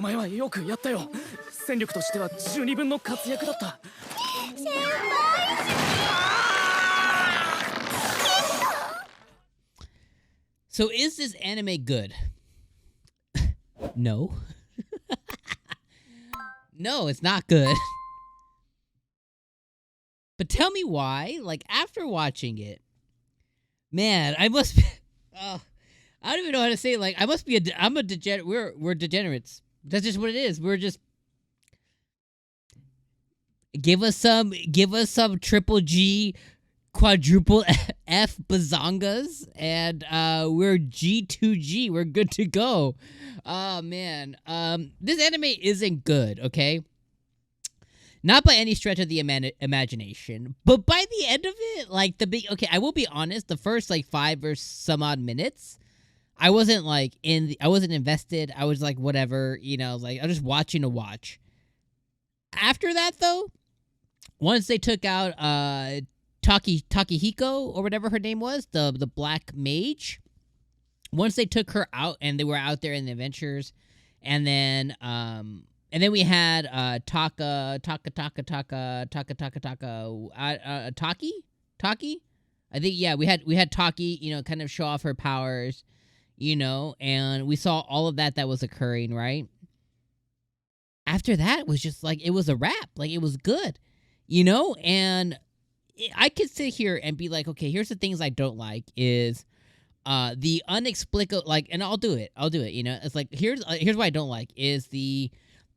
前はよくやったよ。戦力としては十二分の活躍だった。先輩。So is this anime good? No. No, it's not good. But tell me why, like, after watching it, man, I must be, I don't even know how to say it. Like, I must be I'm a degenerate. We're degenerates. That's just what it is. We're just, give us some triple G, quadruple F bazongas, and we're G2G. We're good to go. Oh man, this anime isn't good, okay? Not by any stretch of the imagination, but by the end of it, like okay, I will be honest, the first like 5 or some odd minutes, I wasn't like I wasn't invested. I was like, whatever, you know, like I was just watching to watch. After that though, once they took out Takehiko or whatever her name was, the black mage. Once they took her out and they were out there in the adventures, and then we had Taki. I think, yeah, we had Taki, you know, kind of show off her powers, you know, and we saw all of that was occurring, right? After that, it was just like, it was a wrap, like it was good, you know, and I could sit here and be like, okay, here's the things I don't like is the unexplicable, like, and I'll do it, you know. It's like, here's what I don't like is the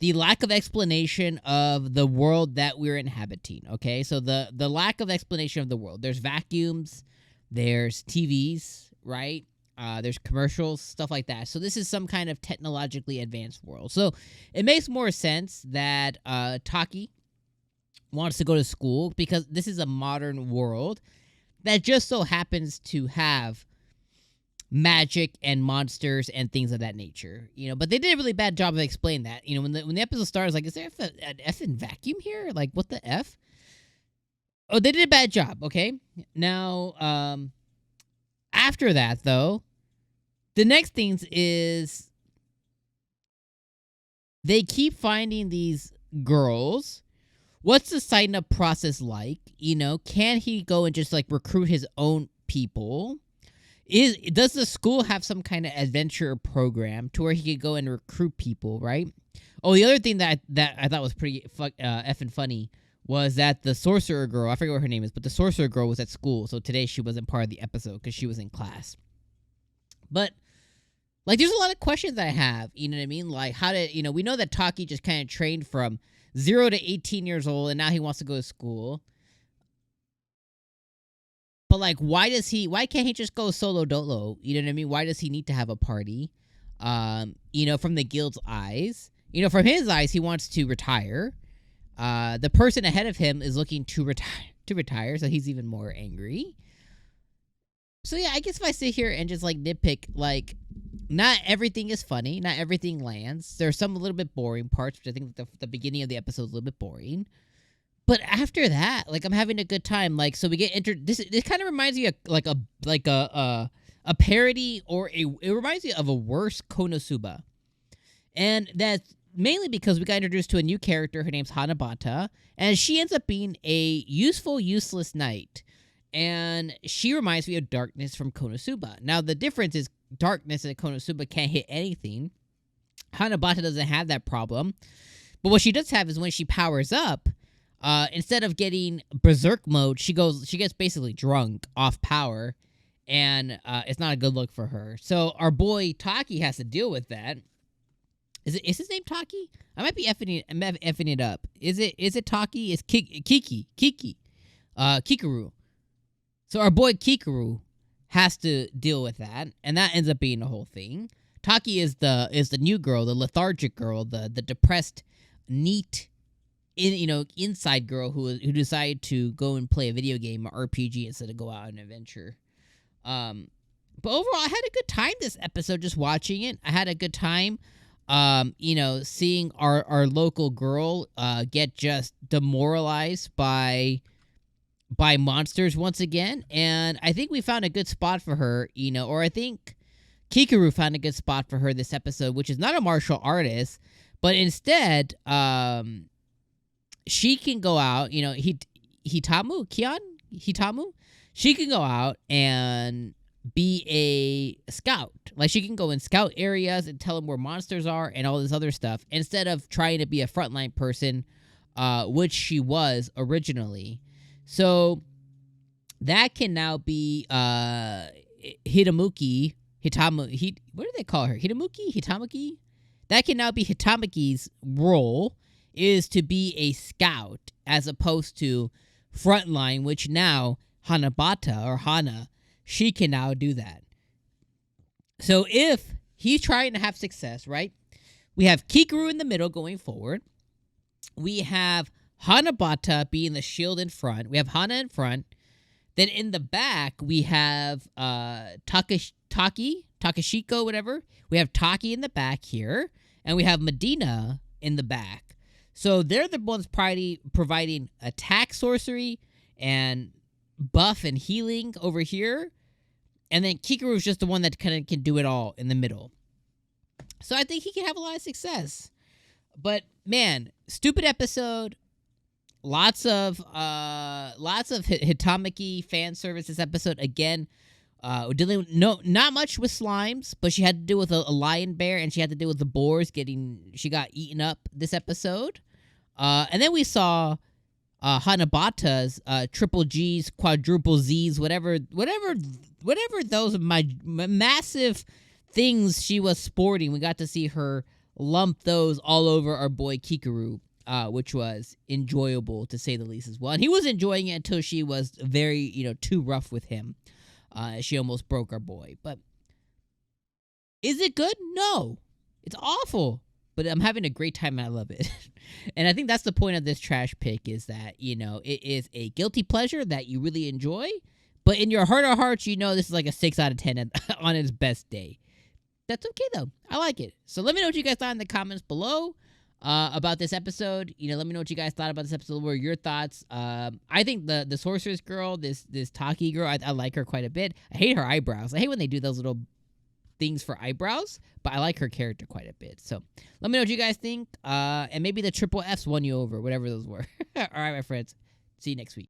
lack of explanation of the world that we're inhabiting, okay? So the lack of explanation of the world. There's vacuums, there's TVs, right? There's commercials, stuff like that. So this is some kind of technologically advanced world. So it makes more sense that Taki wants to go to school because this is a modern world that just so happens to have magic and monsters and things of that nature, you know. But they did a really bad job of explaining that. You know, when the episode started, I was like, is there an effing vacuum here? Like, what the F? Oh, they did a bad job, okay? Now, after that, though, the next things is they keep finding these girls. What's the sign-up process like? You know, can he go and just, like, recruit his own people? Does the school have some kind of adventure program to where he could go and recruit people, right? Oh, the other thing that I thought was pretty effing funny was that the sorcerer girl, I forget what her name is, but the sorcerer girl was at school, so today she wasn't part of the episode because she was in class. But, like, there's a lot of questions I have, you know what I mean? Like, how did, you know, we know that Taki just kind of trained from 0 to 18 years old, and now he wants to go to school. But, like, why can't he just go solo dolo? You know what I mean? Why does he need to have a party? You know, from the guild's eyes. You know, from his eyes, he wants to retire. The person ahead of him is looking to retire, so he's even more angry. So, yeah, I guess if I sit here and just, like, nitpick, like, not everything is funny. Not everything lands. There's some a little bit boring parts, which I think the beginning of the episode is a little bit boring. But after that, like, I'm having a good time. Like, so we get this kind of reminds me of like a parody, or it reminds me of a worse Konosuba. And that's mainly because we got introduced to a new character. Her name's Hanabata, and she ends up being a useful, useless knight. And she reminds me of Darkness from Konosuba. Now, the difference is Darkness and Konosuba can't hit anything. Hanabata doesn't have that problem. But what she does have is when she powers up, instead of getting berserk mode, she gets basically drunk off power, and it's not a good look for her. So our boy Taki has to deal with that. Is his name Taki? I might be effing it up. Is it Taki? It's KIKURU. So our boy KIKURU has to deal with that, and that ends up being the whole thing. Taki is the new girl, the lethargic girl, the depressed, neat, inside girl who decided to go and play a video game or RPG instead of go out on an adventure. But overall, I had a good time this episode just watching it. I had a good time, seeing our local girl get just demoralized by monsters once again. And I think we found a good spot for her, or I think KIKURU found a good spot for her this episode, which is not a martial artist, But instead, she can go out, you know, Hitamu, Hitamu, she can go out and be a scout. Like, she can go in scout areas and tell them where monsters are and all this other stuff, instead of trying to be a frontline person, which she was originally. So that can now be Hitamu, what do they call her? Hitamuki? That can now be Hitamuki's role, is to be a scout as opposed to frontline, which now Hanabata or Hana, she can now do that. So if he's trying to have success, right? We have KIKURU in the middle going forward. We have Hanabata being the shield in front. We have Hana in front. Then in the back, we have Takashiko, whatever. We have Taki in the back here. And we have Medina in the back. So they're the ones providing attack sorcery and buff and healing over here. And then KIKURU is just the one that kind of can do it all in the middle. So I think he can have a lot of success. But man, stupid episode. Lots of Hitamuki fan service this episode. Again, dealing with not much with slimes, but she had to deal with a lion bear, and she had to deal with the boars she got eaten up this episode. And then we saw Hanabata's triple G's, quadruple Z's, whatever those massive things she was sporting. We got to see her lump those all over our boy KIKURU, which was enjoyable to say the least as well. And he was enjoying it until she was very, too rough with him. She almost broke our boy. But is it good? No. It's awful. But I'm having a great time and I love it. And I think that's the point of this trash pick, is that, it is a guilty pleasure that you really enjoy. But in your heart of hearts, this is like a 6 out of 10 on its best day. That's okay, though. I like it. So let me know what you guys thought in the comments below about this episode. Let me know what you guys thought about this episode. What are your thoughts? I think the sorceress girl, this Taki girl, I like her quite a bit. I hate her eyebrows. I hate when they do those little things for eyebrows, but I like her character quite a bit. So let me know what you guys think. And maybe the triple F's won you over, whatever those were. All right, my friends. See you next week.